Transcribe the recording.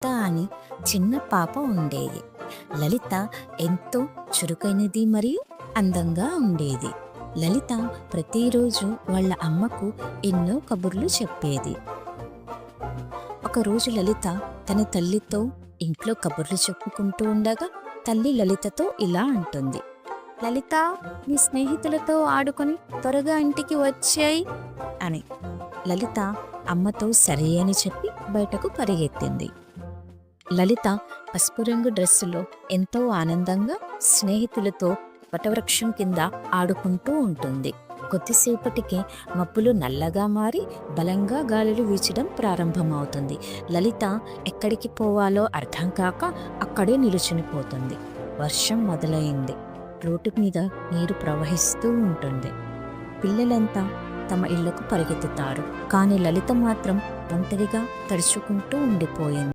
లలిత అని చిన్న పాప ఉండేది. లలిత ఎంతో చురుకైనది మరియు అందంగా ఉండేది. లలిత ప్రతిరోజు వాళ్ళ అమ్మకు ఎన్నో కబుర్లు చెప్పేది. ఒకరోజు లలిత తన తల్లితో ఇంట్లో కబుర్లు చెప్పుకుంటూ ఉండగా తల్లి లలితతో ఇలా అంటుంది. లలిత, నీ స్నేహితులతో ఆడుకొని త్వరగా ఇంటికి వచ్చాయి అని. లలిత అమ్మతో సరే అని చెప్పి బయటకు పరిగెత్తింది. లలిత పసుపు రంగు డ్రెస్సులో ఎంతో ఆనందంగా స్నేహితులతో వటవృక్షం కింద ఆడుకుంటూ ఉంటుంది. కొద్దిసేపటికి మబ్బులు నల్లగా మారి బలంగా గాలులు వీచడం ప్రారంభమవుతుంది. లలిత ఎక్కడికి పోవాలో అర్థం కాక అక్కడే నిలుచునిపోతుంది. వర్షం మొదలైంది. రోడ్డు మీద నీరు ప్రవహిస్తూ ఉంటుంది. పిల్లలంతా తమ ఇళ్లకు పరిగెత్తుతారు. కానీ లలిత మాత్రం ఒంటరిగా తడుచుకుంటూ ఉండిపోయింది.